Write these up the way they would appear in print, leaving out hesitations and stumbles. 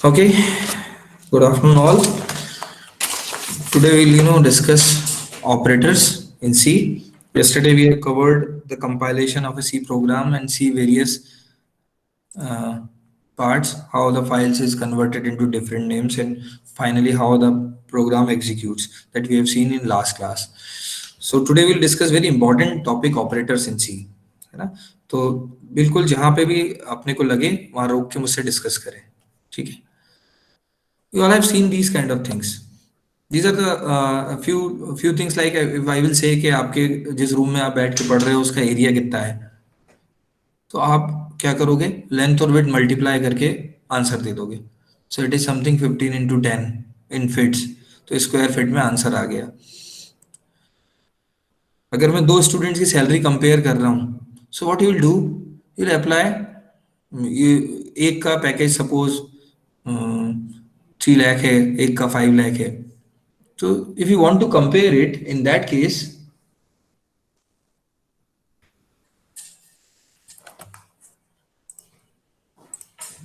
Okay, good afternoon all. Today we'll discuss operators in C. Yesterday we have covered the compilation of a C program and C various uh, parts, how the files is converted into different names, and finally how the program executes that we have seen in last class. So today we'll discuss very important topic operators in C, है ना? तो बिल्कुल जहाँ पे भी अपने को लगे वहाँ रोक के मुझसे डिस्कस करें, ठीक है? You all have seen these kind of things. These are the few things like if I will say कि आपके जिस रूम में आप बैठ के पढ़ रहे हो उसका एरिया कितना है, तो आप क्या करोगे, लेंथ और विड्थ मल्टीप्लाई करके आंसर दे दोगे. So it is something 15 into 10 in fits, तो स्क्वायर फिट में आंसर आ गया. अगर मैं दो स्टूडेंट्स की सैलरी कंपेयर कर रहा हूँ, so what you will do, you will apply. ये एक का पैकेज सपोज 3 लाख है, एक का 5 लाख है. तो if you want to compare it in that case,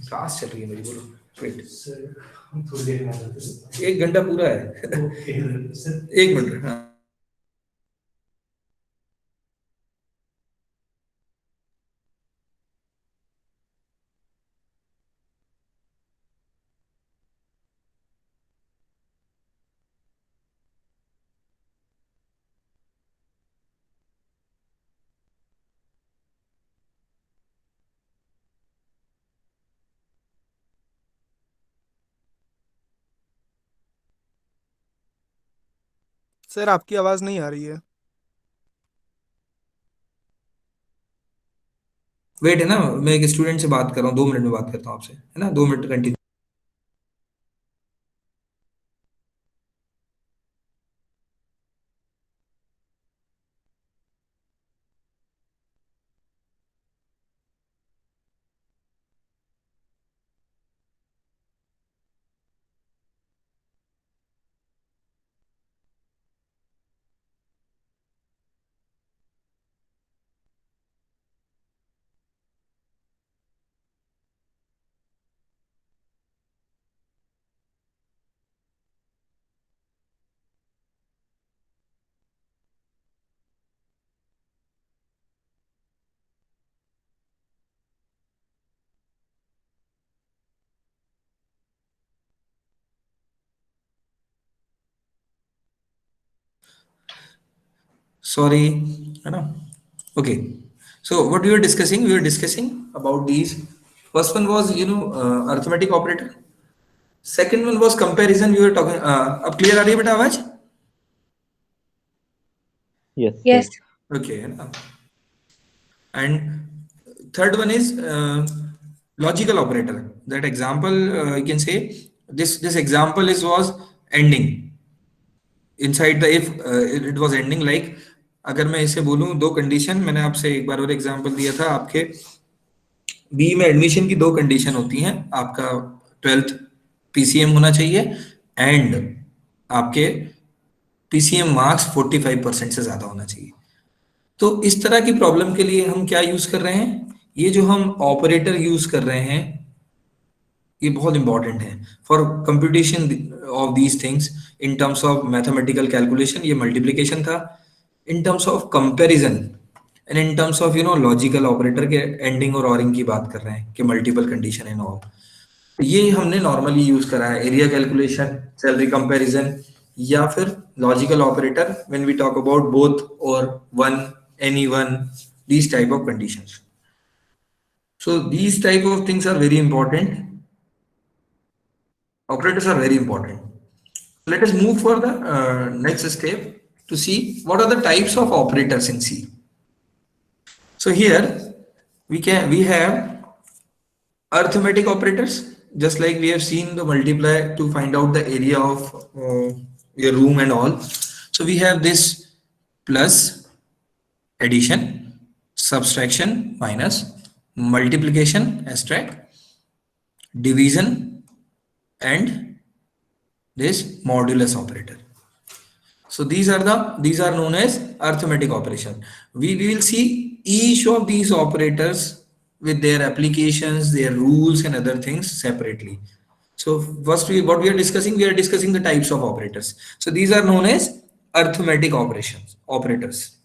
class चल रही है मेरी, बोलो. वेट सर, हम थोड़ी देर में आ जाते हैं. 1 घंटा पूरा है. एक मिनट. हाँ सर आपकी आवाज़ नहीं आ रही है। वेट, है ना, मैं एक स्टूडेंट से बात कर रहा हूँ, 2 मिनट में बात करता हूँ आपसे, है ना, 2 मिनट कंटिन्यू. सॉरी, है ना. Okay, so what we were discussing about these. First one was arithmetic operator. Second one was comparison. We were talking. अब क्लियर आ रही है बेटा आवाज? Yes, sir. Yes. ओके, है ना. And third one is logical operator. That example, you can say this example is was ending inside the if it was ending like. अगर मैं इसे बोलूं दो कंडीशन, मैंने आपसे एक बार और एग्जांपल दिया था. आपके बी में एडमिशन की दो कंडीशन होती हैं. आपका 12th पीसीएम होना चाहिए एंड आपके पीसीएम मार्क्स 45% से ज्यादा होना चाहिए. तो इस तरह की प्रॉब्लम के लिए हम क्या यूज कर रहे हैं, ये जो हम ऑपरेटर यूज कर रहे हैं ये बहुत इंपॉर्टेंट है for computation of these things. In terms of mathematical calculation ये मल्टीप्लिकेशन था. In terms of comparison and in terms of logical operator के एंडिंग और ऑरिंग की बात कर रहे हैं कि मल्टीपल कंडीशन एंड ऑल. ये हमने नॉर्मली यूज करा है एरिया कैलकुलेशन, सैलरी कंपैरिजन, या फिर logical operator when we talk about both और one, any one, these type of conditions. So these type of things are very important. Operators are very important. Let us move for the next step to see what are the types of operators in C. So here we have arithmetic operators, just like we have seen the multiply to find out the area of your room and all. So we have this plus, addition, subtraction, minus, multiplication, asterisk, division, and this modulus operator. So these are known as arithmetic operation. We will see each of these operators with their applications, their rules, and other things separately. So first, what we are discussing, we are discussing the types of operators. So these are known as arithmetic operators.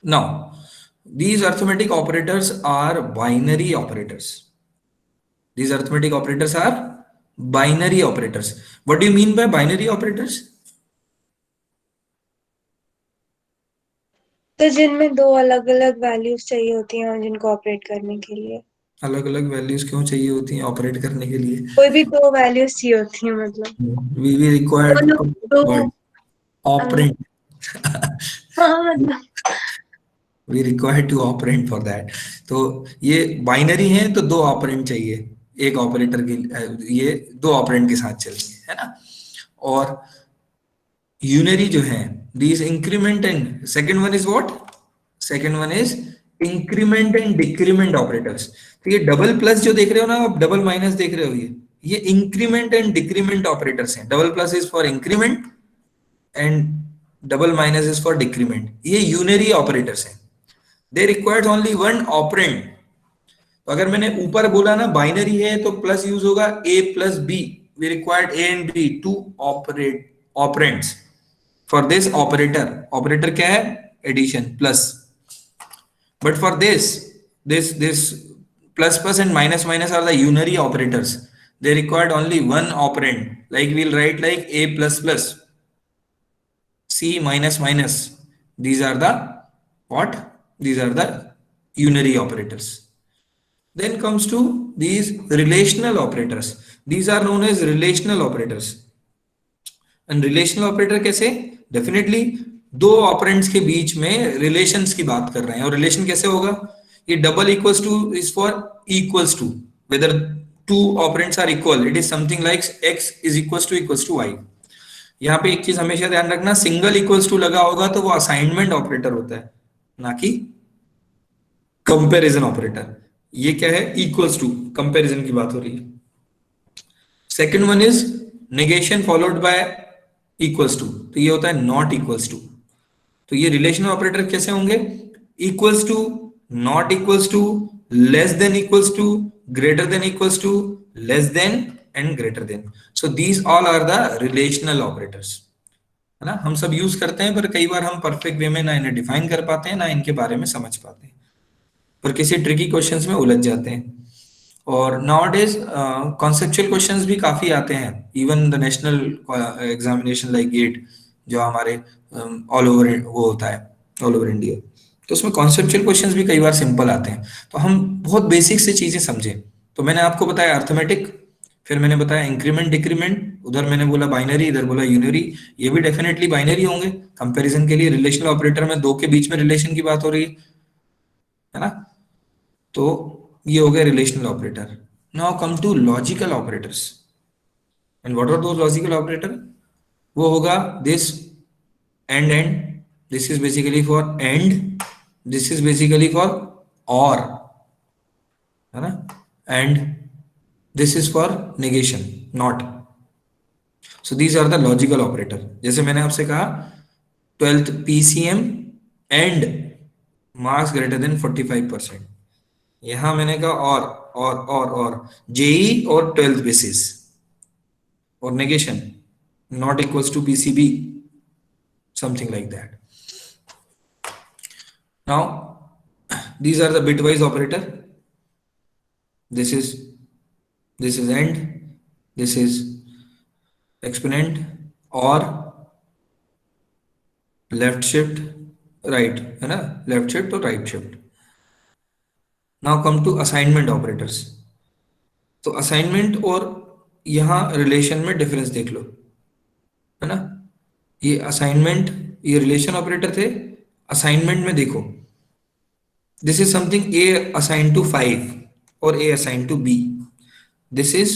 Now, these arithmetic operators are binary operators. These arithmetic operators are binary operators. What do you mean by binary operators? तो जिनमें दो अलग अलग values चाहिए होती हैं और जिनको ऑपरेट करने के लिए अलग अलग वैल्यूज क्यों चाहिए होती हैं ऑपरेट करने के लिए? कोई भी दो वैल्यूज चाहिए होती हैं मतलब We require दोनों दो word operand. हाँ मतलब We require to operand for that. तो ये बाइनरी है तो दो ऑपरेंड चाहिए एक ऑपरेटर के ये दो ऑपरेंड के साथ चलेंगे, है ना? और यूनरी जो है, these increment and second one is what? Second one is increment and decrement operators. तो ये डबल प्लस जो देख रहे हो ना, आप डबल माइनस देख रहे हो, ये इंक्रीमेंट एंड डिक्रीमेंट ऑपरेटर्स हैं. Double plus is for increment and double minus is for decrement. ये यूनरी ऑपरेटर्स हैं. They required only one operand. तो अगर मैंने ऊपर बोला ना बाइनरी है तो प्लस यूज होगा a plus B. We required a and b to operate operands for this operator. Operator क्या है? Addition plus. But for this plus and minus are the unary operators. They required only one operand. Like we'll write like a plus plus, c minus minus. These are the what? These are the unary operators. Then comes to these relational operators. These are known as relational operators. And relational operator कैसे? Definitely दो operands के बीच में relations की बात कर रहे हैं. और रिलेशन कैसे होगा? ये double equals to is for equals to. Whether two operands are equal, it is something like x is equals to y. यहाँ पे एक चीज हमेशा ध्यान रखना, सिंगल इक्वल्स टू लगा होगा तो वो असाइनमेंट ऑपरेटर होता है, ना कि कंपैरिजन ऑपरेटर. ये क्या है? इक्वल्स टू, कंपैरिजन की बात हो रही है. Second one is negation followed by equals to. तो ये होता है नॉट इक्वल्स टू. तो ये रिलेशनल ऑपरेटर कैसे होंगे? Equals to, not equals to, less than equals to, greater than equals to, less than and greater than. So these all are the relational operators, है ना? हम सब यूज करते हैं पर कई बार हम परफेक्ट वे में ना इन्हें डिफाइन कर पाते हैं ना इनके बारे में समझ पाते हैं, पर किसी ट्रिकी क्वेश्चंस में उलझ जाते हैं. और नाउअडेज कॉन्सेप्चुअल क्वेश्चंस भी काफी आते हैं. Even the national examination like get जो हमारे ऑल ओवर वो होता है ऑल ओवर इंडिया, तो उसमें कॉन्सेप्चुअल क्वेश्चंस भी कई बार सिंपल आते हैं. तो हम बहुत बेसिक से चीजें समझें. तो मैंने आपको बताया अर्थमेटिक, फिर मैंने बताया इंक्रीमेंट डिक्रीमेंट, उधर मैंने बोला बाइनरी, इधर बोला यूनरी. ये भी डेफिनेटली बाइनरी होंगे कंपैरिजन के लिए. रिलेशनल ऑपरेटर में दो के बीच में रिलेशन की बात हो रही है ना? तो ये हो गया relational operator. Now come to logical operators. And what are those logical operator? वो होगा this and this is basically for and, this is basically for or, है ना? And this is for negation, not. So these are the logical operator. जैसे मैंने आपसे कहा 12th PCM and marks greater than 45%. यहां मैंने कहा और JE और 12th basis और negation not equals to PCB, something like that. Now these are the bitwise operator. This is AND, this is exponent or left shift right, है ना? left shift or right shift. Now come to assignment operators. तो assignment और यहाँ relation में difference देख लो, है ना? ये असाइनमेंट, ये रिलेशन ऑपरेटर थे. असाइनमेंट में देखो, this is something A assigned to 5 or A assigned to B. This is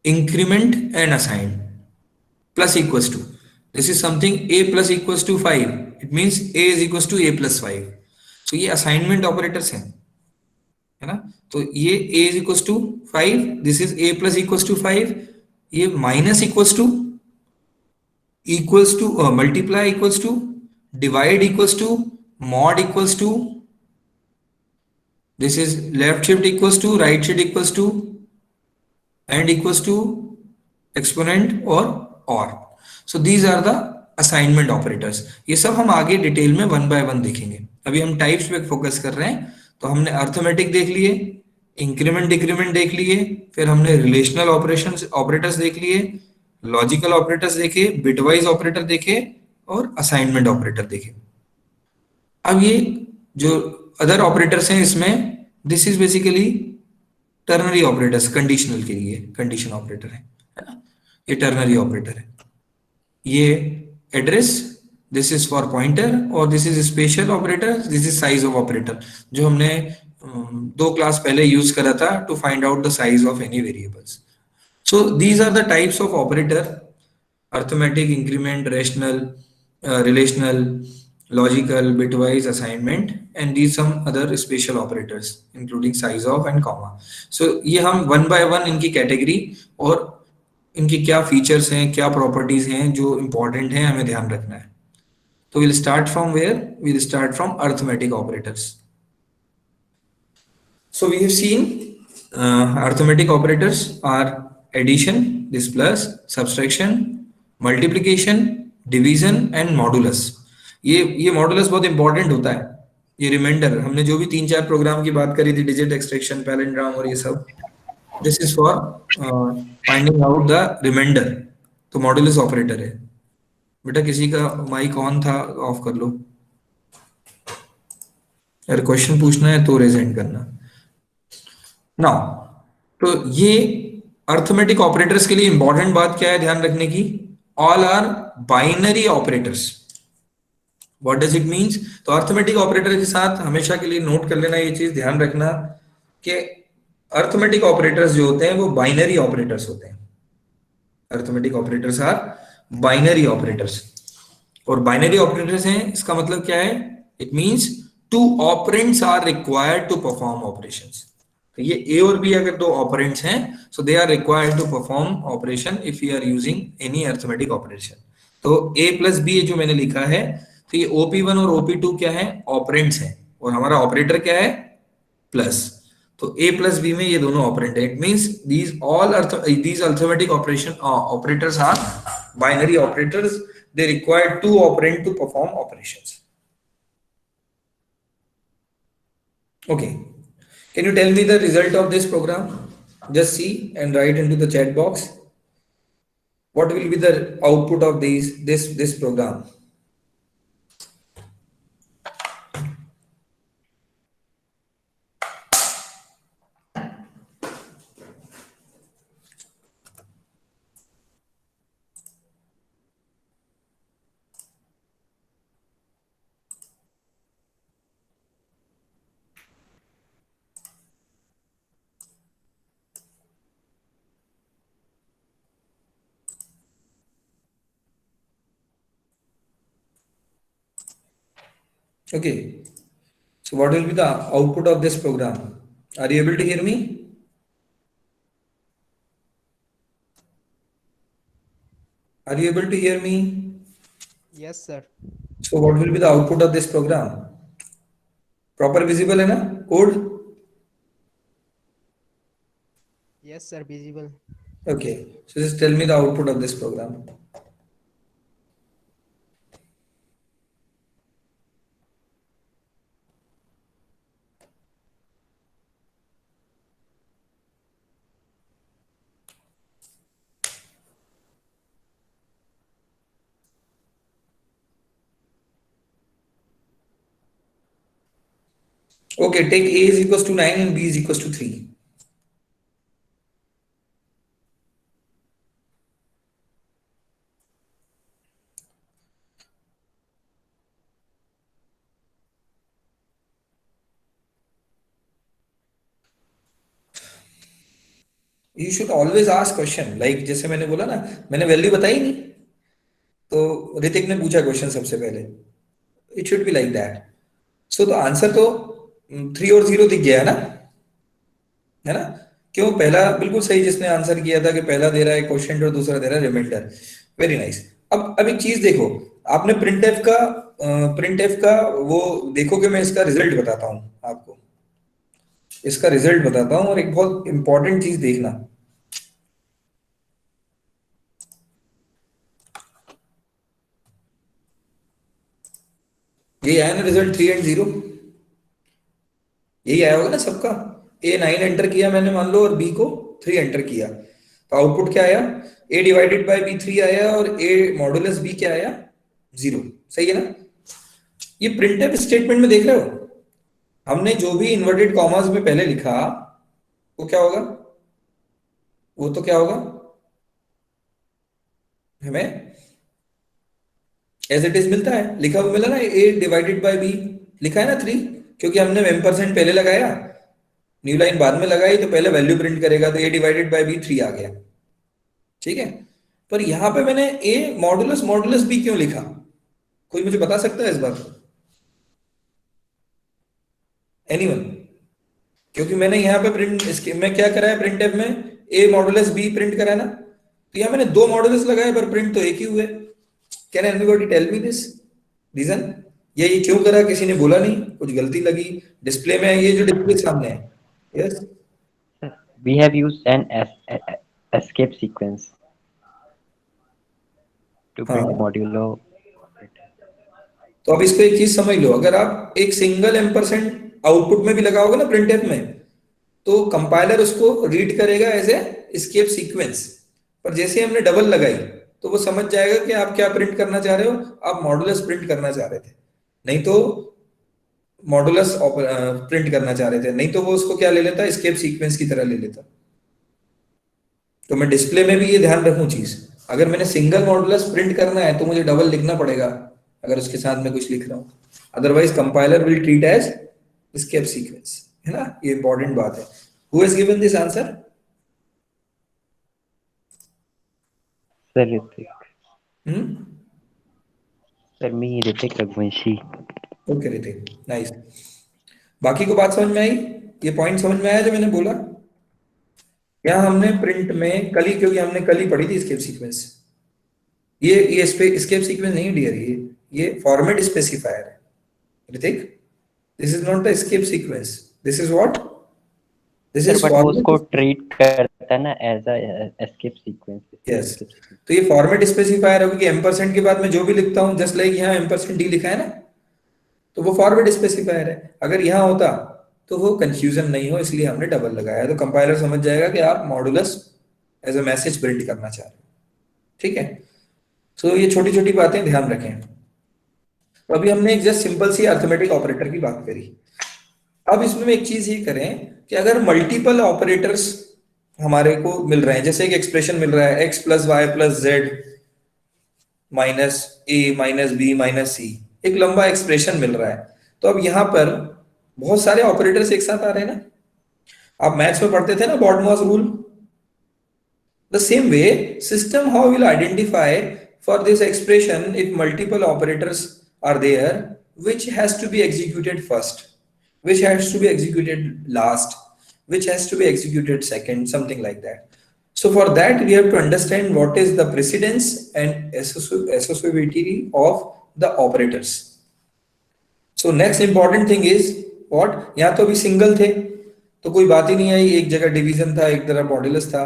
increment and assign plus equals to. This is something A plus equals to 5. It means A is equals to A plus 5. So ये assignment operators हैं, है ना? तो ये A is equals to 5. This is A plus equals to 5. ये minus equals to multiply equals to divide equals to mod equals to, this is left shift equals to right shift equals to, and equals to exponent or so these are the assignment operators. ये सब हम आगे detail में one by one देखेंगे, अभी हम types पे focus कर रहे हैं। तो हमने अर्थमेटिक देख लिए, इंक्रीमेंट डिक्रीमेंट देख लिए, फिर हमने रिलेशनल ऑपरेशंस ऑपरेटर्स देख लिए, लॉजिकल ऑपरेटर्स देखे, बिटवाइज ऑपरेटर देखे और असाइनमेंट ऑपरेटर देखे। अब ये जो अदर ऑपरेटर्स हैं इसमें this is basically ternary operators, conditional के लिए कंडीशन ऑपरेटर है ना, ये टर्नरी ऑपरेटर है। ये address this is for pointer और this is special operator, this is size of operator जो हमने 2 क्लास पहले यूज करा था to find out the size of any variables. So these are the types of operator: arithmetic, increment, rational, relational, logical, bitwise, assignment, and these some other special operators including size of and comma. So ये हम one by one इनकी category और इनकी क्या features हैं, क्या properties हैं जो इंपॉर्टेंट हैं हमें ध्यान रखना है। तो we'll start from where? We'll start from arithmetic operators. So we have seen arithmetic operators are addition, this plus, subtraction, multiplication, division and modulus. ये मॉडुलस बहुत इंपॉर्टेंट होता है। ये रिमाइंडर हमने जो भी 3-4 प्रोग्राम की बात करी थी, डिजिट एक्सट्रैक्शन, पैलिंड्रोम और ये सब, this is for finding out the remainder. तो मॉडुलस ऑपरेटर है। बेटा किसी का माइक ऑन था, ऑफ कर लो। अगर क्वेश्चन पूछना है तो रेज हैंड करना। नाउ तो ये अर्थमेटिक ऑपरेटर्स के लिए इंपॉर्टेंट बात क्या है ध्यान रखने की? All are binary operators. What does it means? तो अर्थमेटिक ऑपरेटर के साथ हमेशा के लिए नोट कर लेना, ये चीज ध्यान रखना कि अर्थमेटिक ऑपरेटर्स जो होते हैं वो बाइनरी ऑपरेटर्स होते हैं। Arithmetic operators are binary operators. और बाइनरी ऑपरेटर्स हैं इसका मतलब क्या है? It means 2 operands are required to perform operations. तो ये ए और बी अगर 2 ऑपरेंड्स हैं, so they are required to perform operation if you are using any arithmetic operation. तो ए प्लस बी जो मैंने लिखा है, तो ये OP1 और OP2 क्या है? ऑपरेंड्स हैं। और हमारा ऑपरेटर क्या है? प्लस। तो ए प्लस बी में ये दोनों ऑपरेंड है। It means these arithmetic operators are binary operators. They require 2 operand to perform operations. Okay. Can you tell me the result of this program? Just see and write into the chat box. What will be the output of this program? Okay, so what will be the output of this program? Are you able to hear me? Are you able to hear me? Yes, sir. So what will be the output of this program? Proper visible है ना code? Yes, sir. Visible. Okay, so just tell me the output of this program. Okay, take A is equals to 9 and B is equals to 3. You should always ask question, like जैसे मैंने बोला ना, मैंने value बताई नहीं, तो ऋतिक ने पूछा क्वेश्चन सबसे पहले। It should be like that. So तो आंसर तो 3 और 0 दिख गया है ना? क्यों? पहला बिल्कुल सही जिसने आंसर किया था कि पहला दे रहा है क्वेश्चन और दूसरा दे रहा है रिमाइंडर। Very nice. अब एक चीज देखो, आपने प्रिंट एफ का वो देखो कि मैं इसका रिजल्ट बताता हूं आपको, इसका रिजल्ट बताता हूं। और एक बहुत इंपॉर्टेंट चीज देखना, ये आया ना रिजल्ट 3 एंड 0, यही आया होगा ना सबका। A9 एंटर किया मैंने मान लो और B को 3 एंटर किया, तो आउटपुट क्या आया? A डिवाइडेड बाय B 3 आया और A मॉडुलस B क्या आया? 0। सही है ना? ये प्रिंटफ स्टेटमेंट में देख रहे हो, हमने जो भी इन्वर्टेड कॉमास में पहले लिखा वो क्या होगा? वो तो क्या होगा, हमें एज इट इज मिलता है, लिखा हुआ मिला ना, A डिवाइडेड बाय B लिखा है ना 3, क्योंकि हमने एम्परसेंड पहले लगाया, न्यू लाइन बाद में लगाई, तो पहले वैल्यू प्रिंट करेगा, तो A डिवाइडेड बाय B 3 आ गया। ठीक है, पर यहां पे मैंने A मॉडुलस मॉडुलस B क्यों लिखा? कोई मुझे बता सकता है इस बात को? एनीवन? क्योंकि मैंने यहाँ पे प्रिंट इसके में क्या करा है, प्रिंट एफ में A मॉडुलस B प्रिंट करा है ना, तो यहाँ मैंने 2 मॉडुलस लगाए पर प्रिंट तो एक ही हुए। Can anybody tell me this reason? ये क्यों करा, किसी ने बोला नहीं, कुछ गलती लगी? डिस्प्ले में ये जो डिस्प्ले सामने है, yes We have used an escape sequence to print हाँ, modulo. तो अब इसको एक चीज समझ लो, अगर आप एक सिंगल एम्परसेंड आउटपुट में भी लगाओगे ना प्रिंटफ में, तो कंपाइलर उसको रीड करेगा एज ए एस्केप सीक्वेंस, पर जैसे हमने डबल लगाई तो वो समझ जाएगा कि आप क्या प्रिंट करना चाह रहे हो, आप मॉडुलस प्रिंट करना चाह रहे थे, नहीं तो मॉडुलस प्रिंट करना चाह रहे थे, नहीं तो वो उसको क्या ले लेता, एस्केप सीक्वेंस की तरह ले लेता। तो मैं डिस्प्ले में भी ये ध्यान रखूं चीज, अगर मैंने सिंगल मॉडुलस प्रिंट करना है तो मुझे डबल लिखना पड़ेगा अगर उसके साथ में कुछ लिख रहा हूं, otherwise compiler will treat as escape sequence, है ना? ये इंपॉर्टेंट बात है। Who has given this answer? Sir Ritik. Hmm, Sir me Ritik Raghuvanshi. Okay Ritik, nice. बाकी को बात समझ में आई? ये पॉइंट समझ में आया जो मैंने बोला? यहाँ हमने प्रिंट में कल ही, क्योंकि हमने कल ही पढ़ी थी एस्केप सीक्वेंस, ये एस्केप सीक्वेंस नहीं डियर, ये फॉर्मेट स्पेसिफायर है Hrithik, this is not the escape sequence, this is what, this Sir, is but वो उसको फॉर्मेट। treat करता है ना as a escape sequence. Yes, तो ये फॉर्मेट स्पेसिफायर है, क्योंकि एम्परसेंड के बाद में जो भी लिखता हूं, जस्ट लाइक यहाँ एम्परसेंड डी लिखा है ना, तो वो फॉरवर्ड स्पेसिफायर है। अगर यहाँ होता तो वो कंफ्यूजन नहीं हो, इसलिए हमने डबल लगाया, तो कंपाइलर समझ जाएगा कि आप modulus as a message print करना चाह रहे हो। ठीक है, सो ये छोटी छोटी बातें ध्यान रखें। तो अभी हमने एक जस्ट सिंपल सी अरिथमेटिक ऑपरेटर की बात करी। अब इसमें एक चीज ये करें कि अगर मल्टीपल ऑपरेटर्स हमारे को मिल रहे हैं, जैसे एक एक्सप्रेशन मिल रहा है x plus Y plus Z minus A minus B minus C, एक लंबा एक्सप्रेशन मिल रहा है, तो अब यहाँ पर बहुत सारे ऑपरेटर्स एक साथ आ रहे हैं ना, आप मैथ्स में पढ़ते थे ना BODMAS rule, the same way system how will identify for this expression if multiple operators are there, which has to be executed first, which has to be executed last, which has to be executed second, something like that. So for that we have to understand what is the precedence and associativity of the operators. So next important thing is what, यहाँ तो अभी single थे तो कोई बात ही नहीं आई, एक जगह डिवीजन था एक तरह मॉड्यूलस था,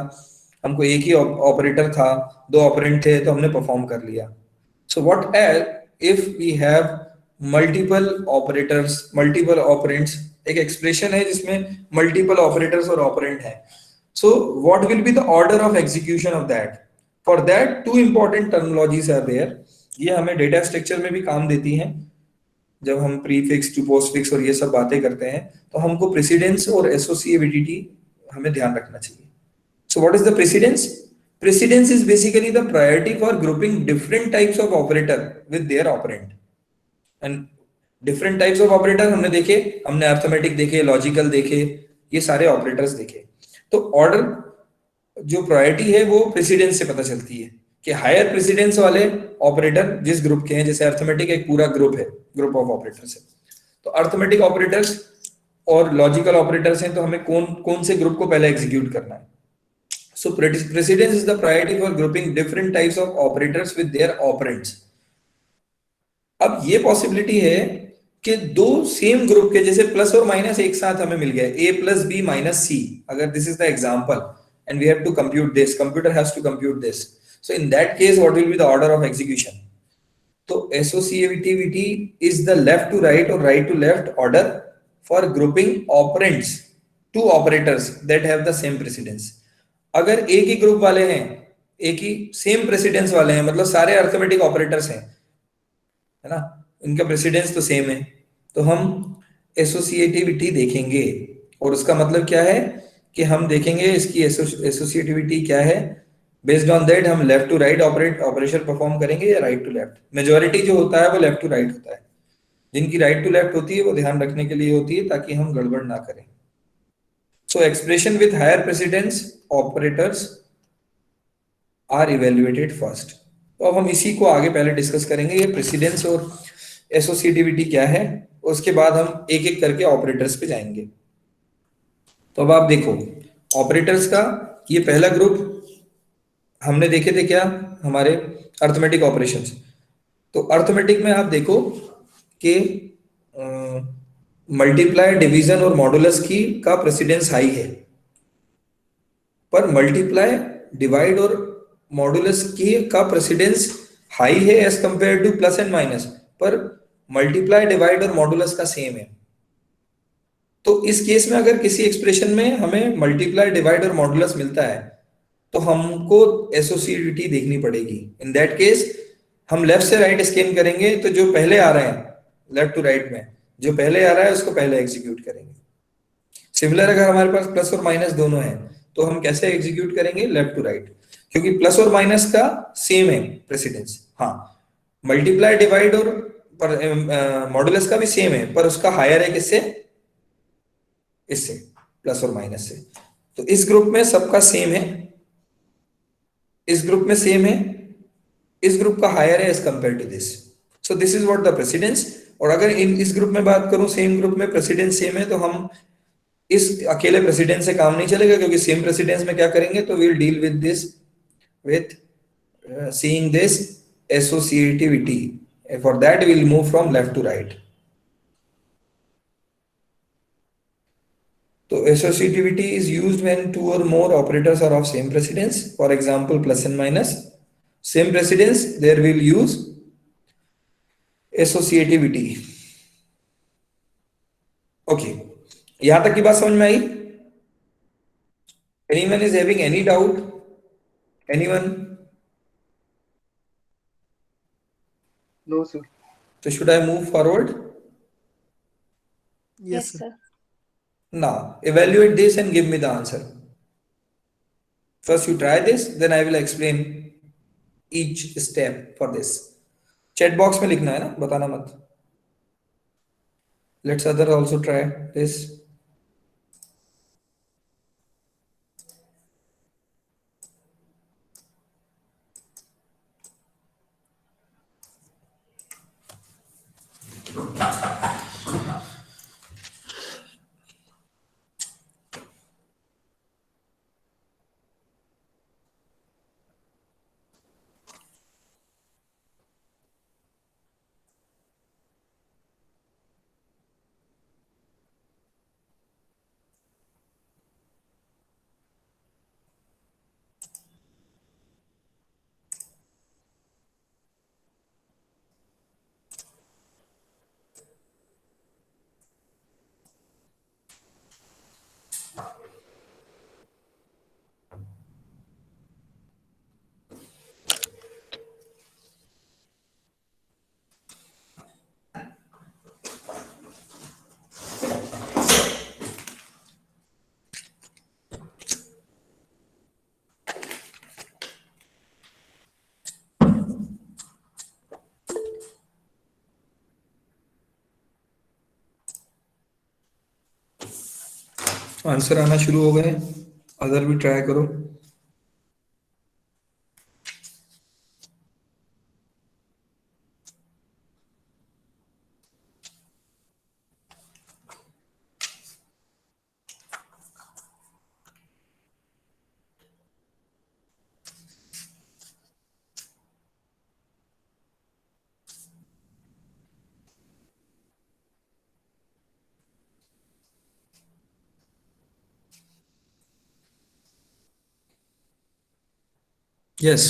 हमको एक ही ऑपरेटर था, 2 ऑपरेंड थे तो हमने परफॉर्म कर लिया। So what if we have multiple operators, multiple operands, एक एक्सप्रेशन है जिसमें मल्टीपल ऑपरेटर्स और ऑपरेंड है, so what will be the order of execution of that? For that 2 important terminologies are there, ये हमें डेटा स्ट्रक्चर में भी काम देती हैं, जब हम प्रीफिक्स टू पोस्टफिक्स और ये सब बातें करते हैं तो हमको प्रेसिडेंस और एसोसिएबिलिटी हमें ध्यान रखना चाहिए। So what is the precedence? Precedence is basically the priority for grouping different types of operator with their operand. And different types of operator हमने देखे, हमने अर्थमेटिक देखे, लॉजिकल देखे, ये सारे ऑपरेटर्स देखे। तो ऑर्डर जो प्रायोरिटी है वो प्रेसिडेंस से पता चलती है कि हायर प्रेसिडेंस वाले ऑपरेटर जिस ग्रुप के हैं, जैसे अर्थमेटिक एक पूरा ग्रुप है, ग्रुप ऑफ ऑपरेटर्स है, तो अर्थमेटिक ऑपरेटर्स और लॉजिकल ऑपरेटर्स हैं, तो हमें कौन से ग्रुप को पहले एग्जीक्यूट करना है। So precedence is the priority for grouping different types of operators with their operands. अब ये पॉसिबिलिटी है कि 2 सेम ग्रुप के, जैसे प्लस और माइनस एक साथ हमें मिल गया, a plus b minus c, अगर this is the example and we have to compute this, computer has to compute this, so in that case what will be the order of execution? तो associativity is the left to right or right to left order for grouping operands two operators that have the same precedence. अगर एक ही group वाले हैं, एक ही same precedence वाले हैं, मतलब सारे अर्थमेटिक ऑपरेटर्स हैं, है ना, इनका प्रेसिडेंस तो सेम है, तो हम एसोसिएटिविटी देखेंगे। और उसका मतलब क्या है कि हम देखेंगे इसकी एसोसिएटिविटी क्या है, बेस्ड ऑन दैट हम left to right operation perform करेंगे या राइट टू लेफ्ट। मेजोरिटी जो होता है वो लेफ्ट टू राइट होता है, जिनकी राइट टू लेफ्ट होती है वो ध्यान रखने के लिए होती है ताकि हम गड़बड़ ना करें। So expression with higher precedence operators are evaluated first. तो अब हम इसी को आगे पहले डिस्कस करेंगे, ये प्रेसिडेंस और एसोसिएटिविटी क्या है, उसके बाद हम एक एक करके ऑपरेटर्स पे जाएंगे। तो अब आप देखो ऑपरेटर्स का ये पहला ग्रुप हमने देखे थे क्या, हमारे अर्थमेटिक ऑपरेशंस। तो अर्थमेटिक में आप देखो कि मल्टीप्लाई, डिवीजन और मॉडुलस की का प्रेसिडेंस हाई है, पर मल्टीप्लाई, डिवाइड और मॉडुलस की का प्रेसिडेंस हाई है as compare to plus and minus, पर मल्टीप्लाई, डिवाइड और मॉडुलस का सेम है। तो इस केस में अगर किसी एक्सप्रेशन में हमें मल्टीप्लाई, डिवाइड और मॉडुलस मिलता है तो हमको एसोसिएटिविटी देखनी पड़ेगी। इन दैट केस हम लेफ्ट से राइट स्कैन करेंगे, तो जो पहले आ रहे हैं लेफ्ट टू राइट में जो पहले आ रहा है उसको पहले एग्जीक्यूट करेंगे। सिमिलर अगर हमारे पास प्लस और माइनस दोनों है तो हम कैसे एग्जीक्यूट करेंगे, लेफ्ट टू राइट, क्योंकि प्लस और माइनस का सेम है प्रेसिडेंस। हाँ, मल्टीप्लाई, डिवाइड और मॉडुलस का भी सेम है, पर उसका हायर है किससे, इससे, प्लस और माइनस से। तो इस ग्रुप में सबका सेम है, इस ग्रुप में सेम है, इस ग्रुप का हायर है as compare to this. So this is what the precedence. और अगर इस ग्रुप में बात करूं, सेम ग्रुप में प्रेसिडेंस सेम है, तो हम इस अकेले प्रेसिडेंस से काम नहीं चलेगा, क्योंकि सेम प्रेसिडेंस में क्या करेंगे, तो we'll deal with this with seeing this associativity. For that we'll move from left to right. So associativity is used when two or more operators are of same precedence. For example, plus and minus. Same precedence, there we'll use associativity. Okay. यहां तक की बात समझ में आई? Anyone is having any doubt? Anyone? No, sir. So should I move forward? Yes, Yes, sir. sir. Now evaluate this and give me the answer. First you try this, then I will explain each step for this. Chat box में लिखना है ना, बताना मत. Let's other also try this. Answer आना शुरू हो गए, अदर भी ट्राई करो. Yes.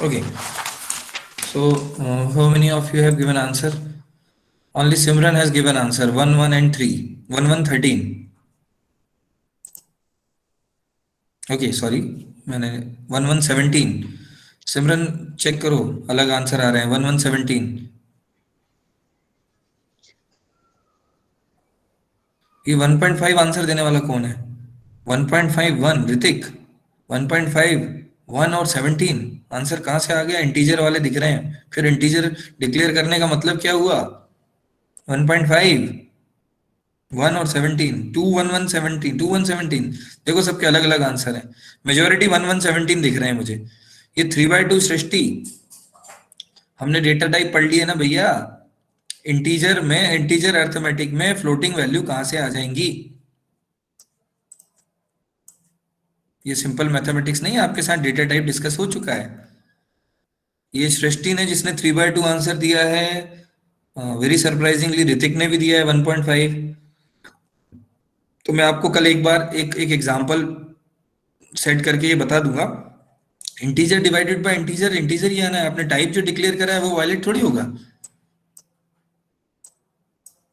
Okay. So, how many of you have given answer? Only Simran has given answer 1, 1 and 3. 1, 1, 13. Okay, sorry. मैंने 1, 1, 17. सिमरन चेक करो, अलग आंसर आ रहे हैं. 1, 1, 17. ये 1.5 आंसर देने वाला कौन है? 1.5 1 ऋतिक. 1.5 1 और 17 आंसर कहाँ से आ गया? इंटीजर वाले दिख रहे हैं. फिर इंटीजर डिक्लेयर करने का मतलब क्या हुआ? 1.5 1 और 17. 2 1 1 17 2 1 17. देखो सबके अलग अलग आंसर हैं. मेजोरिटी 1 1 17 दिख रहे हैं मुझे. ये 3/2 सृष्टि, हमने डेटा टाइप पढ़ लिया ना भैया. इंटीजर में, इंटीजर अर्थमेटिक में फ्लोटिंग वैल्यू कहां से आ जाएंगी? ये सिंपल मैथमेटिक्स नहीं है, आपके साथ डेटा टाइप डिस्कस हो चुका है. ये सृष्टि ने, जिसने 3/2 आंसर दिया है, वेरी सरप्राइजिंगली ऋतिक ने भी दिया है 1.5. तो मैं आपको कल एक बार एक एग्जांपल सेट करके ये बता दूंगा. Integer divided by integer, integer ही आना है. आपने टाइप जो डिक्लेयर करा है वो वायलेट थोड़ी होगा.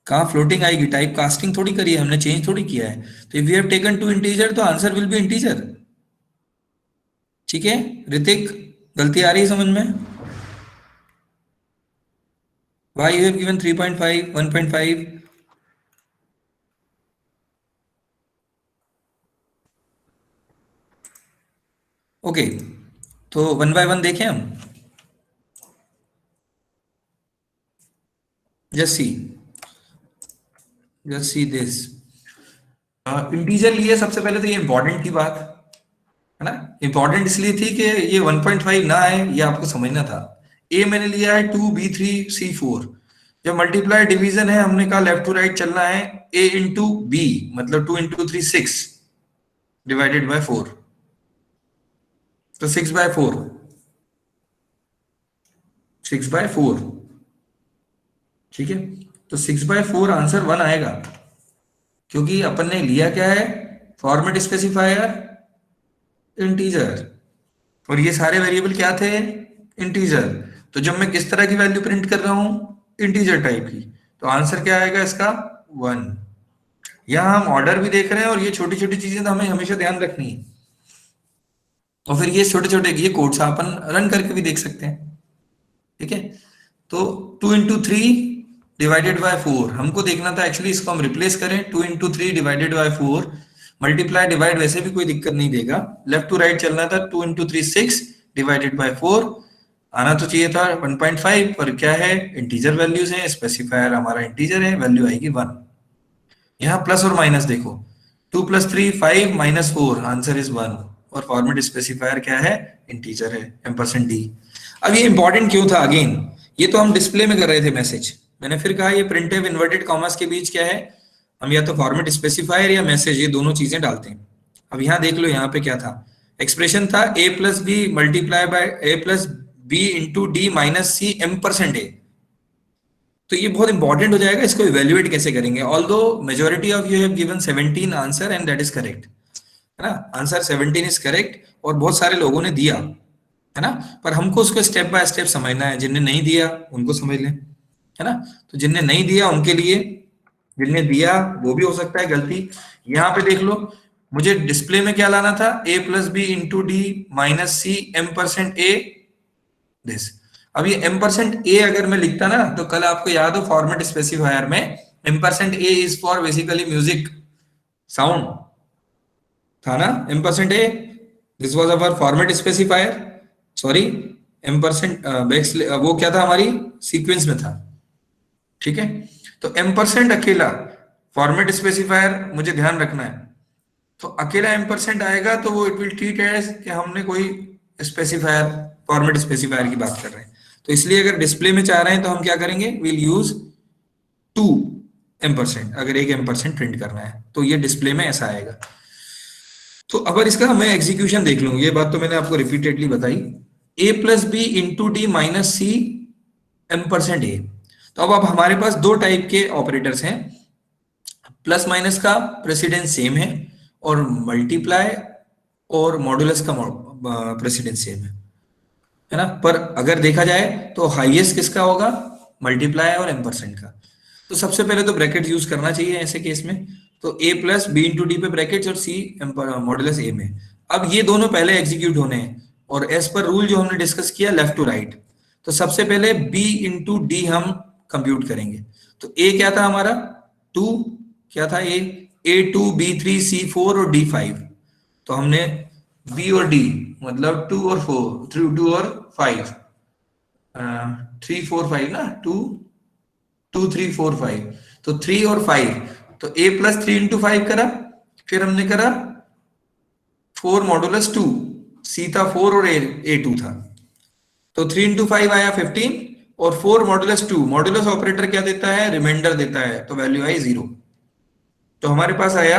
कहाँ फ्लोटिंग आएगी? टाइप कास्टिंग थोड़ी करी है हमने, चेंज थोड़ी किया है. तो if we have taken 2 integer तो आंसर विल बी इंटीजर. ठीक है ऋतिक, गलती आ रही है समझ में? Why you have given 3.5 1.5? Okay, तो 1 by 1 देखें हम. just see this. इंटीजर लिए सबसे पहले तो ये इंपॉर्टेंट की बात है ना. इंपॉर्टेंट इसलिए थी कि ये 1.5 ना आए, ये आपको समझना था. ए मैंने लिया है 2 B3 C4. जब मल्टीप्लाई डिवीजन है, हमने कहा लेफ्ट टू राइट चलना है. ए इंटू बी मतलब 2 इंटू 3 6 डिवाइडेड बाय 4. तो 6/4 6/4. ठीक है, तो 6/4 आंसर 1 आएगा, क्योंकि अपन ने लिया क्या है? फॉर्मेट स्पेसिफायर इंटीजर, और ये सारे वेरिएबल क्या थे? इंटीजर. तो जब मैं किस तरह की वैल्यू प्रिंट कर रहा हूं? इंटीजर टाइप की. तो आंसर क्या आएगा इसका? 1. यहां हम ऑर्डर भी देख रहे हैं, और ये छोटी छोटी चीजें तो हमें हमेशा ध्यान रखनी है. और फिर ये छोटे छोटे ये कोड्स अपन रन करके भी देख सकते हैं. ठीक है, तो 2 इंटू 3 डिवाइडेड बाय 4 हमको देखना था. एक्चुअली इसको हम रिप्लेस करें. 2 into 3 divided by 4. Multiply divide वैसे भी कोई दिक्कत नहीं देगा. लेफ्ट टू राइट चलना था. 2 इंटू 3 6 डिवाइडेड बाय 4. आना तो चाहिए था 1.5, पर क्या है? इंटीजर वैल्यूज है, स्पेसिफायर हमारा इंटीजर है, वैल्यू आएगी 1. यहाँ प्लस और माइनस देखो. 2 + 3 5 - 4, आंसर इज 1. और फॉर्मेट स्पेसिफायर क्या है? इंटीजर है, %d. अब ये इंपॉर्टेंट क्यों था? अगेन, ये तो हम डिस्प्ले में कर रहे थे मैसेज. मैंने फिर कहा ये प्रिंटफ इन्वर्टेड कॉमास के बीच क्या है? हम या तो फॉर्मेट स्पेसिफायर या मैसेज, ये दोनों चीजें डालते हैं. अब यहाँ देख लो, यहाँ पे क्या था? एक्सप्रेशन था a + b multiply by a + b into d - c %a. तो ये बहुत इंपॉर्टेंट हो जाएगा. इसको इवेल्युएट कैसे करेंगे? Although majority of you have given 17 answer and that is correct, है ना. आंसर 17 इज करेक्ट, और बहुत सारे लोगों ने दिया, है ना. पर हमको उसको स्टेप बाय स्टेप समझना है. जिनने नहीं दिया उनको समझ लें, है ना. तो जिनने नहीं दिया उनके लिए, जिनने दिया वो भी हो सकता है गलती. यहाँ पे देख लो, मुझे डिस्प्ले में क्या लाना था? a + b into d - c %a this. अब ये %a अगर मैं लिखता ना, तो कल आपको याद हो फॉर्मेट स्पेसिफायर में %a is for basically music sound था ना. %a this was our format specifier. Sorry, वो क्या था? हमारी सीक्वेंस में था. ठीक है, तो % अकेला फॉर्मेट स्पेसिफायर मुझे ध्यान रखना है. तो अकेला % आएगा तो वो इट विल ट्रीट एज कि हमने कोई स्पेसिफायर, फॉर्मेट स्पेसिफायर की बात कर रहे हैं. तो इसलिए अगर डिस्प्ले में चाह रहे हैं तो हम क्या करेंगे? Will use 2 %. अगर एक % प्रिंट करना है तो ये डिस्प्ले में ऐसा आएगा. तो अगर इसका मैं एग्जीक्यूशन देख लूं, ये बात तो मैंने आपको रिपीटेडली बताई. a + b into d - c %a. तो अब हमारे पास दो टाइप के ऑपरेटर्स हैं. प्लस माइनस का प्रेसिडेंस सेम है, और मल्टीप्लाई और मॉडुलस का प्रेसिडेंस सेम है. है ना। पर अगर देखा जाए तो हाईएस्ट किसका होगा, मल्टीप्लाई और एम्परसेंड का। तो सबसे पहले तो ब्रैकेट यूज करना चाहिए ऐसे केस में। तो A plus B into D पे ब्रैकेट्स और सी मॉडुलस ए में। अब ये दोनों पहले एग्जीक्यूट होने हैं और एज पर रूल जो हमने डिस्कस किया लेफ्ट टू राइट। तो सबसे पहले बी इंटू डी हम कंप्यूट करेंगे। तो ए क्या था हमारा, 2, क्या था ए 2 B3 C4 और D5। तो हमने बी और डी मतलब 2 और 4, 2 और 5, 3 4 5 ना, 2 2 3 4 5, तो 3 और 5, तो a प्लस 3 इंटू 5 करा, फिर हमने करा 4 मॉडुलस 2, c था 4 और a 2 था, तो 3 इंटू 5 आया 15 और 4 मॉडुलस 2, मॉडुलस ऑपरेटर क्या देता है, रिमाइंडर देता है, तो वैल्यू आई 0। तो हमारे पास आया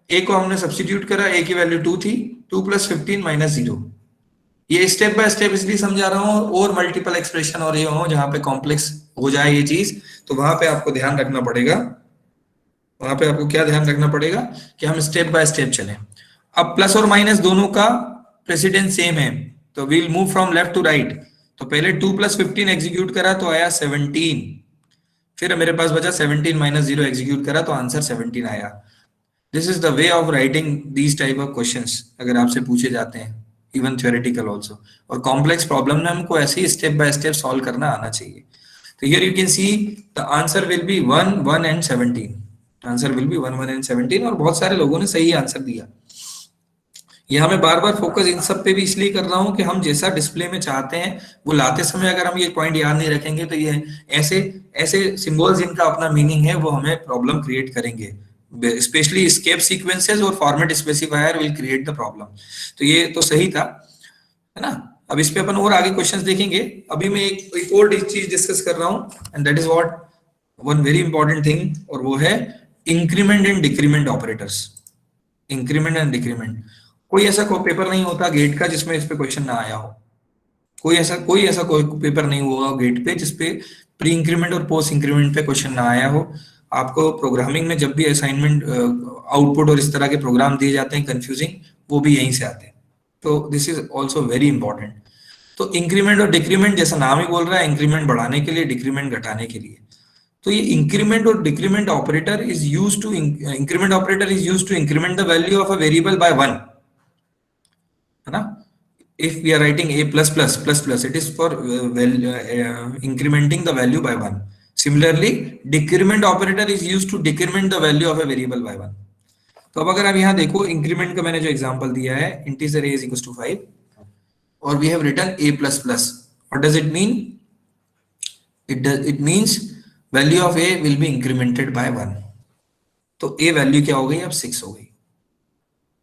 a को हमने सब्स्टिट्यूट करा, a की वैल्यू 2 थी, 2 प्लस 15 माइनस 0। ये स्टेप बाय स्टेप इसलिए समझा रहा हूँ, और मल्टीपल एक्सप्रेशन और ये हो जहां पे कॉम्प्लेक्स हो जाए ये चीज, तो वहां पे आपको ध्यान रखना पड़ेगा। वहां पे आपको क्या ध्यान रखना पड़ेगा कि हम स्टेप बाय स्टेप चलें। अब प्लस और माइनस दोनों का प्रेसिडेंस सेम है, तो we'll move from left to right. तो पहले 2 प्लस 15 एग्जीक्यूट करा तो आया 17, फिर मेरे पास बचा 17 माइनस 0 एग्जीक्यूट करा तो आंसर 17 आया। This is the way of writing these type of questions अगर आपसे पूछे जाते हैं, इवन थ्योरेटिकल ऑल्सो। और कॉम्प्लेक्स प्रॉब्लम में हमको ऐसे ही स्टेप बाय स्टेप सॉल्व करना आना चाहिए। तो here you can see the answer will B 1 1 and 17। Answer will B 1 1 and 17, और बहुत सारे लोगों ने सही आंसर दिया। यहाँ मैं बार बार फोकस इन सब पे भी इसलिए कर रहा हूँ कि हम जैसा डिस्प्ले में चाहते हैं वो लाते समय अगर हम ये पॉइंट याद नहीं रखेंगे तो ये ऐसे ऐसे सिंबल्स जिनका अपना मीनिंग है वो हमें प्रॉब्लम क्रिएट करेंगे। स्पेशली एस्केप सीक्वेंसेस और format specifier will create the problem. तो ये तो सही था, है ना। अब इस पे अपन और आगे क्वेश्चंस देखेंगे। अभी मैं एक और चीज डिस्कस कर रहा हूँ, and that is what one very important thing, और वो है increment and decrement operators. Increment and decrement, कोई ऐसा पेपर नहीं होता गेट का जिसमें इस पे क्वेश्चन ना आया हो। कोई ऐसा कोई पेपर नहीं हुआ गेट पे जिसपे प्री इंक्रीमेंट और पोस्ट इंक्रीमेंट पे क्वेश्चन ना आया हो। आपको प्रोग्रामिंग में जब भी असाइनमेंट आउटपुट और इस तरह के प्रोग्राम दिए जाते हैं कंफ्यूजिंग, वो भी यहीं से आते हैं। तो this is also very important. तो इंक्रीमेंट और डिक्रीमेंट जैसा नाम ही बोल रहा है, इंक्रीमेंट बढ़ाने के लिए, डिक्रीमेंट घटाने के लिए। तो ये इंक्रीमेंट और decrement operator is used to increment operator is used to increment the value of a variable by 1, है ना। If we are writing a plus plus plus plus, it is for incrementing the value by 1. Similarly, decrement operator is used to decrement the value of a variable by 1. तो अब अगर आप यहाँ देखो increment का मैंने जो एग्जांपल दिया है, integer a is equals to 5 और we have written a plus plus. What does it mean? It means value of a will be incremented by 1. तो a वैल्यू क्या हो गई, अब 6 हो गई।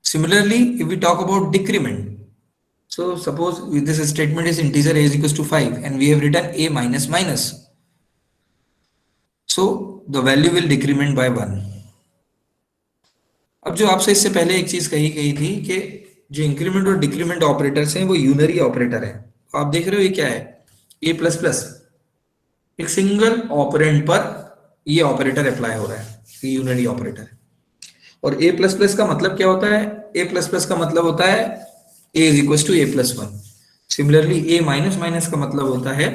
Similarly, if we talk about decrement, so suppose this statement is integer a is equals to 5 and we have written a minus minus, so the value will decrement by 1. अब जो आपसे इससे पहले एक चीज कही गई थी कि जो इंक्रीमेंट और डिक्रीमेंट ऑपरेटर्स हैं वो यूनरी ऑपरेटर है। तो आप देख रहे हो ये क्या है, a प्लस प्लस, एक सिंगल ऑपरेंड पर ये ऑपरेटर अप्लाई हो रहा है, ये यूनरी ऑपरेटर है। और a प्लस प्लस का मतलब क्या होता है, a प्लस प्लस का मतलब होता है a is equals to a plus 1. Similarly, a minus minus का मतलब होता है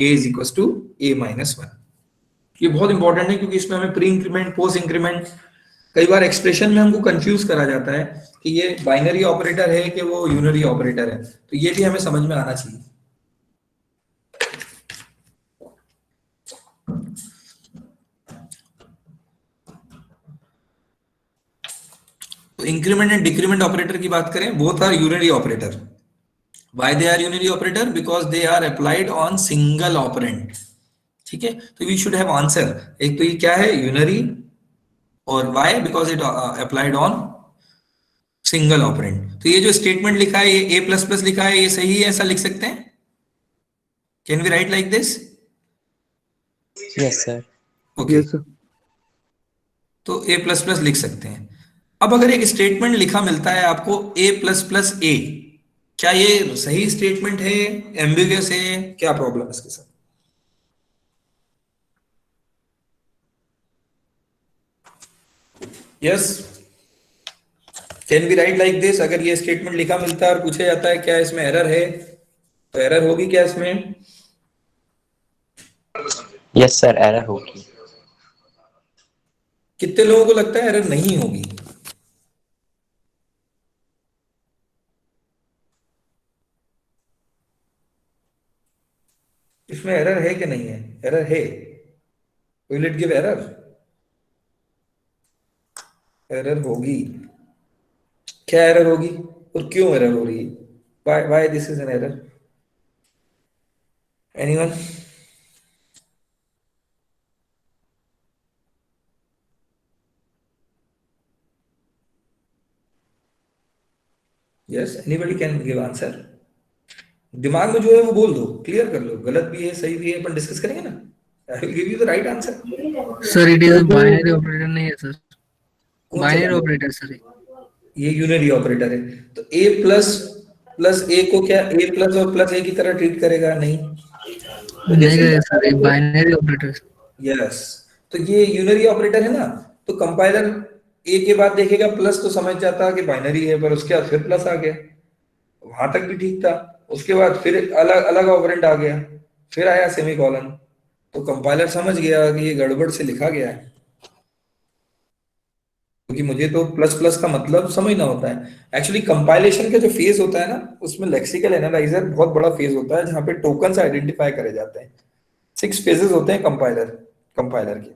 a is equals to a minus 1. ये बहुत इंपॉर्टेंट है क्योंकि इसमें हमें प्री इंक्रीमेंट, पोस्ट इंक्रीमेंट, कई बार एक्सप्रेशन में हमको कंफ्यूज करा जाता है कि ये बाइनरी ऑपरेटर है कि वो यूनरी ऑपरेटर है, तो ये भी हमें समझ में आना चाहिए। तो इंक्रीमेंट एंड डिक्रीमेंट ऑपरेटर की बात करें, both are unary operator. Why they are unary operator? Because they are applied on single operand. ठीक है, तो वी शुड हैव आंसर। एक तो ये क्या है, यूनरी, और why? Because it applied on single operand. तो ये जो स्टेटमेंट लिखा है, ये a प्लस प्लस लिखा है, ये सही है, ऐसा लिख सकते हैं? Can we write like this? Yes, sir. Okay, तो a प्लस प्लस लिख सकते हैं। अब अगर एक स्टेटमेंट लिखा मिलता है आपको a प्लस प्लस a, क्या ये सही स्टेटमेंट है, एम्बिगुअस है, क्या प्रॉब्लम है इसके साथ? Yes, can be right like this? अगर ये स्टेटमेंट लिखा मिलता है और पूछा जाता है क्या इसमें एरर है, तो एरर होगी क्या इसमें? Yes sir, error होगी. कितने लोगों को लगता है एरर नहीं होगी? इसमें एरर है कि नहीं है? एरर है. Will it give error? Error होगी. क्या एरर होगी और क्यों एरर हो रही है? Why this is an error? Anyone? Yes, anybody can give answer. दिमाग में जो है वो बोल दो, क्लियर कर लो. गलत भी है सही भी है अपन डिस्कस करेंगे ना. I will give you the right answer. Sir it is binary operator नहीं है सर. कौन सा बाइनरी ऑपरेटर सर. ये यूनरी ऑपरेटर है. तो ए प्लस प्लस ए को क्या ए प्लस और प्लस ए की तरह ट्रीट करेगा? नहीं. तो नहीं जैसे है सर, ये बाइनरी ऑपरेटर. यस, तो ये यूनरी ऑपरेटर है ना. तो कंपाइलर ए के बाद देखेगा प्लस तो समझ जाता कि बाइनरी है, पर उसके बाद फिर प्लस आ गया. वहां तक भी ठीक था. उसके बाद फिर अलग अलग ऑपरेंड आ गया, फिर आया सेमीकोलन. तो कंपाइलर समझ गया कि ये गड़बड़ से लिखा गया है, क्योंकि मुझे तो प्लस प्लस का मतलब समझना होता है. एक्चुअली कंपाइलेशन का जो फेज होता है ना, उसमें लेक्सिकल एनालाइजर बहुत बड़ा फेज होता है, जहाँ पे टोकन आइडेंटिफाई करे जाते हैं. 6 फेजेस होते हैं कंपाइलर के.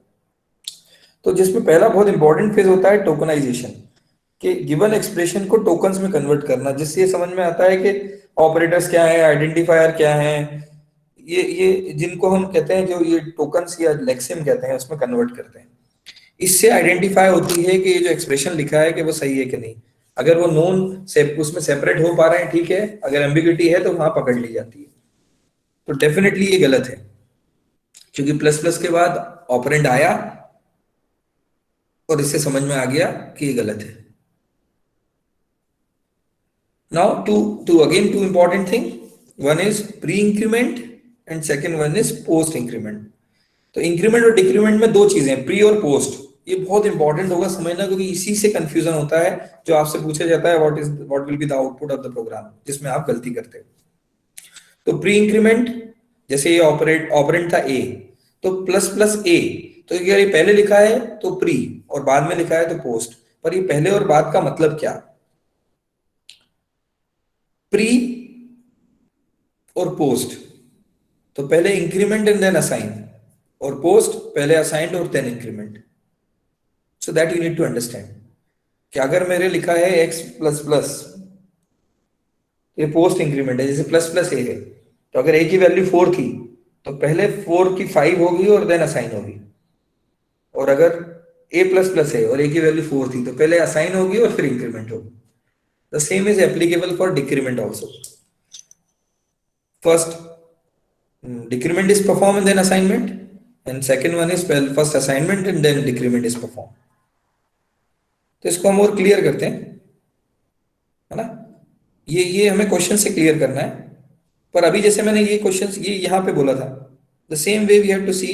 तो जिसमें पहला बहुत इंपॉर्टेंट फेज होता है टोकनाइजेशन, कि गिवन एक्सप्रेशन को टोकन्स में कन्वर्ट करना, जिससे ये समझ में आता है कि ऑपरेटर्स क्या है, आइडेंटिफायर क्या है. ये जिनको हम कहते हैं, जो ये टोकन्स या लेक्सिम कहते हैं, उसमें कन्वर्ट करते हैं. इससे आइडेंटिफाई होती है कि ये जो एक्सप्रेशन लिखा है कि वो सही है कि नहीं. अगर वो नोन उसमें सेपरेट हो पा रहे हैं, ठीक है. अगर एम्बिग्युइटी है तो वहां पकड़ ली जाती है. तो डेफिनेटली ये गलत है, क्योंकि प्लस प्लस के बाद ऑपरेंड आया और इससे समझ में आ गया कि ये गलत है. Now to again two important thing. One is pre increment and second one is post increment. तो इंक्रीमेंट और डिक्रीमेंट में दो चीजें, प्री और पोस्ट. ये बहुत इंपॉर्टेंट होगा समझना, क्योंकि इसी से कंफ्यूजन होता है. जो आपसे पूछा जाता है what will be the output of the program, जिसमें आप गलती करते हो. तो प्री इंक्रीमेंट, जैसे ये ऑपरेंड था ए, तो प्लस प्लस ए. तो अगर ये पहले लिखा है तो प्री और बाद में लिखा है तो पोस्ट. पर ये पहले और बाद का मतलब क्या? प्री और पोस्ट, तो पहले इंक्रीमेंट एंड देन असाइन, और पोस्ट पहले असाइंड और then increment. So that you need to understand कि अगर मेरे लिखा है x प्लस प्लस, ये पोस्ट इंक्रीमेंट है. जैसे प्लस प्लस ए है, तो अगर a की वैल्यू 4 थी तो पहले 4 की 5 होगी और देन असाइन होगी. और अगर a प्लस प्लस है और a की वैल्यू 4 थी तो पहले असाइन होगी और फिर इंक्रीमेंट होगी. The same is applicable for decrement also. First decrement is performed and then assignment, and second one is first assignment and then decrement is performed. तो इसको हम और क्लियर करते हैं, है ना. ये हमें क्वेश्चन से क्लियर करना है. पर अभी जैसे मैंने ये क्वेश्चन ये यहाँ पे बोला था, the same way we have to see.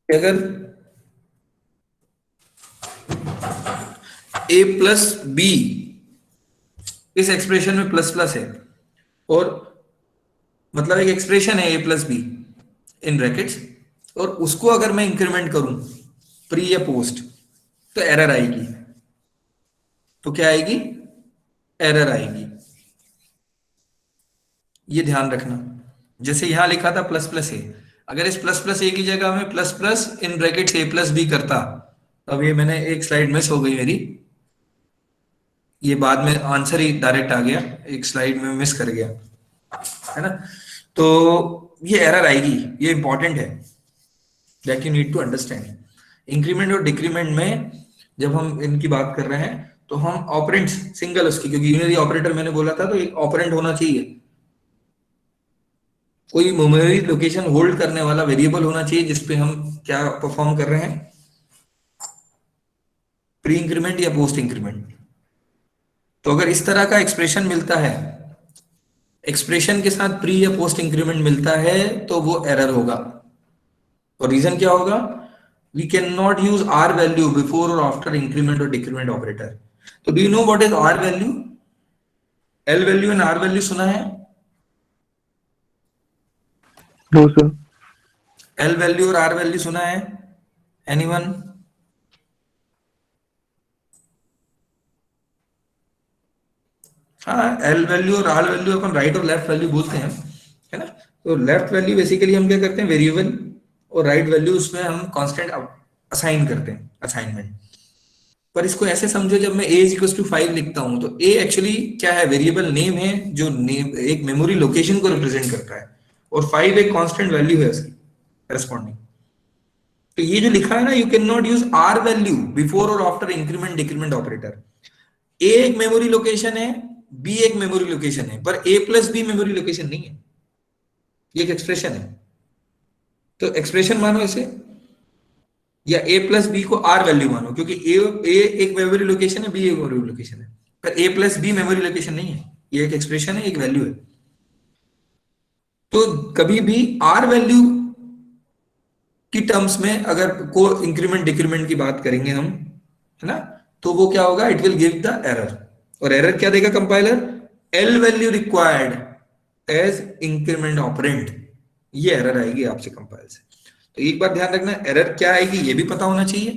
अगर a प्लस बी, इस एक्सप्रेशन में प्लस प्लस है, और मतलब एक एक्सप्रेशन है a plus B in brackets, और उसको अगर मैं इंक्रीमेंट करूं प्री या पोस्ट, तो एरर आएगी. तो क्या आएगी? एरर आएगी. ये ध्यान रखना. जैसे यहां लिखा था प्लस प्लस ए, अगर इस प्लस प्लस ए की जगह में plus plus in brackets A plus B करता, अब ये मैंने एक स्लाइड मिस हो गई मेरी, ये बाद में आंसर ही डायरेक्ट आ गया, एक स्लाइड में मिस कर गया, है ना. तो ये एरर आएगी. ये इंपॉर्टेंट है, that you need to understand. Increment और डिक्रीमेंट में जब हम इनकी बात कर रहे हैं तो हम ऑपरेंट सिंगल उसकी, क्योंकि यूनरी ऑपरेटर मैंने बोला था, तो एक ऑपरेंट होना चाहिए, कोई मेमोरी लोकेशन होल्ड करने वाला वेरिएबल होना चाहिए जिसपे हम क्या परफॉर्म कर रहे हैं, प्री इंक्रीमेंट या पोस्ट इंक्रीमेंट. तो अगर इस तरह का एक्सप्रेशन मिलता है, एक्सप्रेशन के साथ प्री या पोस्ट इंक्रीमेंट मिलता है, तो वो एरर होगा. और रीजन क्या होगा? we cannot use R value before or after increment or decrement operator. So do you know what is R value? L value and R value सुना है? No, sir. L value और R value सुना है? Anyone? हाँ, L value और R value अपन right और left value बोलते हैं, है ना? तो लेफ्ट वैल्यू बेसिकली हम क्या करते हैं, वेरिएबल, और राइट वैल्यू उसमें हम कांस्टेंट असाइन करते हैं, असाइनमेंट। पर इसको ऐसे समझो, जब मैं a इज इक्वल टू 5 लिखता हूं तो a एक्चुअली क्या है, वेरिएबल नेम है जो नेम एक मेमोरी लोकेशन को रिप्रेजेंट करता है, और 5 एक कांस्टेंट वैल्यू है उसकी करस्पॉन्डिंग। तो ये जो लिखा है ना, you can not use r value before और after increment decrement operator. a एक मेमोरी लोकेशन है, b एक मेमोरी लोकेशन है, पर a plus b memory location नहीं है, ये एक एक्सप्रेशन है। तो एक्सप्रेशन मानो इसे, या a प्लस बी को r वैल्यू मानो, क्योंकि a एक मेमोरी लोकेशन है, b एक मेमोरी लोकेशन है, पर a plus B memory location नहीं है, ये एक एक्सप्रेशन है, एक वैल्यू है। तो कभी भी r वैल्यू की टर्म्स में अगर को इंक्रीमेंट डिक्रीमेंट की बात करेंगे हम, है ना, तो वो क्या होगा, it will give the error. और एरर क्या देगा compiler, L value required as increment operand, ये एरर आएगी आपसे कंपाइल से। तो एक बार ध्यान रखना, एरर क्या आएगी ये भी पता होना चाहिए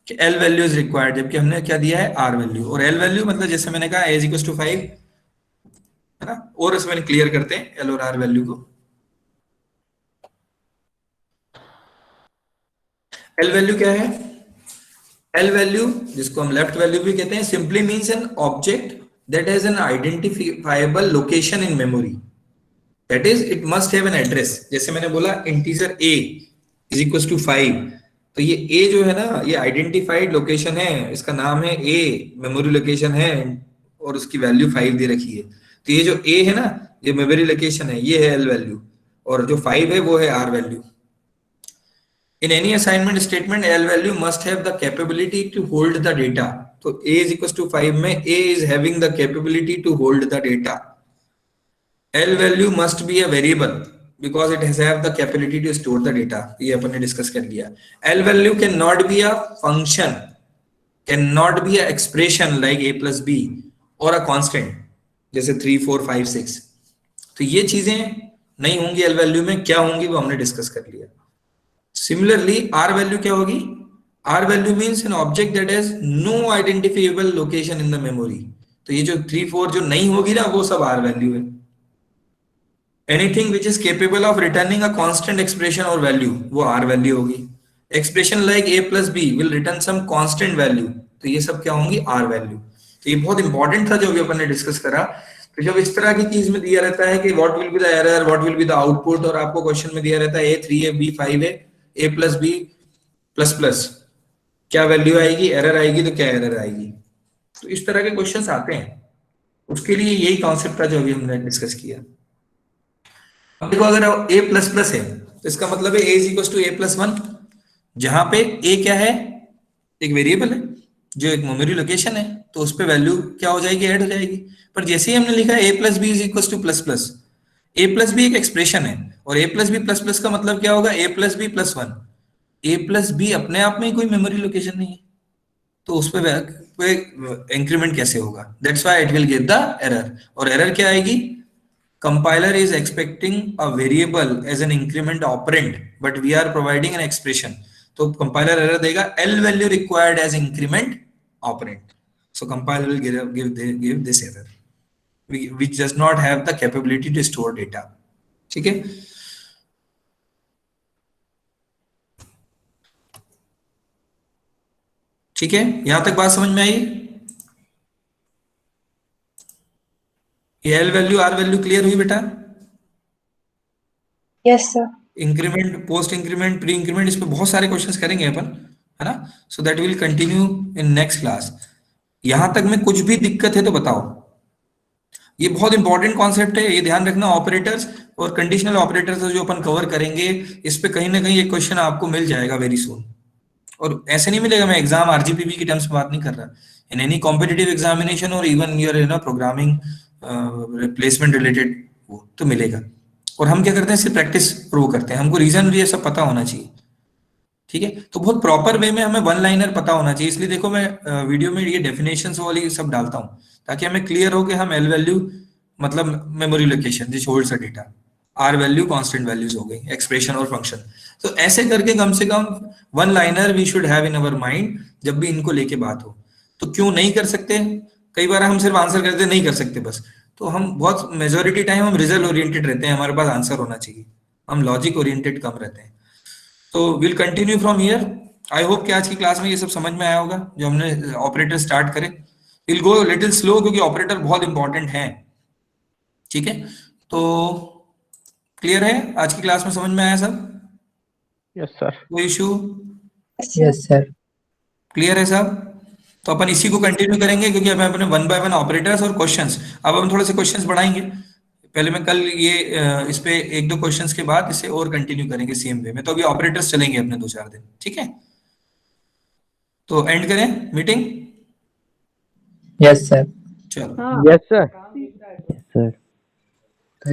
कि एल वैल्यू इज रिक्वायर्ड, जबकि हमने क्या दिया है, आर वैल्यू। और एल वैल्यू मतलब जैसे मैंने कहा एज इक्वल टू 5, है ना, और इसमें क्लियर करते हैं एल और आर वैल्यू को। एल वैल्यू क्या है, एल वैल्यू जिसको हम लेफ्ट वैल्यू भी कहते हैं, simply means an object that has an identifiable location in memory, that is it must have an address. जैसे मैंने बोला integer a is equal to 5, तो ये a जो है ना, ये आइडेंटिफाइड लोकेशन है, इसका नाम है a, मेमोरी लोकेशन है, और उसकी वैल्यू 5 दे रखी है। तो ये जो a है ना, ये मेमोरी लोकेशन है, ये है एल वैल्यू, और जो 5 है वो है R value. In any assignment statement, L value must have the capability to hold the data. तो A is equals to 5 में A is having the capability to hold the data. L value must be a variable because it has have the capability to store the data. ये अपन ने discuss कर लिया। L value cannot be a function, cannot be a expression like a plus b or a constant जैसे 3, 4, 5, 6। तो ये चीजें नहीं होंगी L value में, क्या होंगी वो हमने डिस्कस कर लिया। Similarly, R value क्या होगी? R value means an object that has no identifiable location in the memory. तो ये जो 3, 4 जो नहीं होगी ना, वो सब R value है। Anything which is capable of returning a constant expression or value, वो R value होगी। Expression like a plus b will return some constant value, तो ये सब क्या होंगी, R value। तो ये बहुत इंपॉर्टेंट था जो भी अपन ने डिस्कस करा। तो जब इस तरह की चीज में दिया रहता है कि what will be the error, what will be the output, और आपको क्वेश्चन में दिया रहता है a 3 है, b 5 है, a plus B plus plus, क्या वैल्यू आएगी, एरर आएगी, तो क्या एरर आएगी। तो इस तरह के क्वेश्चंस आते हैं, उसके लिए यही कॉन्सेप्ट था जो अभी हमने डिस्कस किया। अब देखो, अगर a प्लस प्लस है तो इसका मतलब है a is equal to a plus 1, जहां पे a क्या है, एक वेरिएबल है जो एक मेमोरी लोकेशन है, तो उस पर वैल्यू क्या हो जाएगी, ऐड हो जाएगी। पर जैसे ही हमने लिखा a plus B is equal to plus plus, a plus B एक एक्सप्रेशन है, और a plus B plus plus का मतलब क्या होगा, a plus B plus 1। a plus B अपने आप में ही कोई मेमोरी लोकेशन नहीं है, तो उस पर इंक्रीमेंट कैसे होगा, that's why it will give the error. और एरर क्या आएगी, compiler is expecting a variable as an increment operand but we are providing an expression. तो कंपाइलर एरर देगा L value required as increment operand, so compiler will give this error which does not have the capability to store data। ठीक है, ठीक है, यहां तक बात समझ में आई? ये L value R value clear हुई बेटा? Yes sir. Increment, post increment, pre increment, इस पे बहुत सारे क्वेश्चंस करेंगे अपन, है ना। So that will continue in next class. यहां तक में कुछ भी दिक्कत है तो बताओ। ये बहुत इंपॉर्टेंट कॉन्सेप्ट है, ये ध्यान रखना। ऑपरेटर्स और कंडीशनल ऑपरेटर्स जो अपन कवर करेंगे, इस पे कहीं ना कहीं एक क्वेश्चन आपको मिल जाएगा वेरी सून। और ऐसे नहीं मिलेगा, मैं एग्जाम आरजीपीवी की टर्म्स में बात नहीं कर रहा, इन एनी कॉम्पिटिटिव एग्जामिनेशन और even your programming replacement related वो तो मिलेगा। और हम क्या करते हैं, सिर्फ प्रैक्टिस प्रूव करते हैं, हमको रीजन भी ये सब पता होना चाहिए। ठीक ठीक है। तो बहुत प्रॉपर वे में हमें वन लाइनर पता होना चाहिए, इसलिए देखो मैं वीडियो में ये डेफिनेशंस वाली सब डालता हूँ ताकि हमें क्लियर हो कि हम एल वैल्यू मतलब मेमोरी लोकेशन जिस holds the data, R value constant values हो गई, एक्सप्रेशन और फंक्शन। तो ऐसे करके कम से कम one liner we should have in our mind जब भी इनको लेके बात हो। तो क्यों नहीं कर सकते, कई बार हम सिर्फ आंसर करते नहीं कर सकते बस, तो हम बहुत मेजोरिटी टाइम हम रिजल्ट ओरिएंटेड रहते हैं, हमारे पास आंसर होना चाहिए, हम लॉजिक ओरिएंटेड कम रहते हैं। तो will continue from here. I hope कि आज की क्लास में ये सब समझ में आया होगा जो हमने ऑपरेटर स्टार्ट करे। विल गो लिटिल स्लो क्योंकि ऑपरेटर बहुत इंपॉर्टेंट है, ठीक है। तो क्लियर है, आज की क्लास में समझ में आया सब? Yes sir. कोई इशू? Yes sir. क्लियर है सब? तो अपन इसी को कंटिन्यू करेंगे क्योंकि अब अपने वन बाय वन ऑपरेटर्स और क्वेश्चंस, अब हम थोड़े से क्वेश्चंस बढ़ाएंगे। पहले मैं कल ये इस पे एक दो क्वेश्चंस के बाद इसे और कंटिन्यू करेंगे सेम वे में। तो अभी ऑपरेटर्स चलेंगे अपने 2-4 दिन, ठीक है। तो एंड करें मीटिंग? Yes sir. चलो यस सर।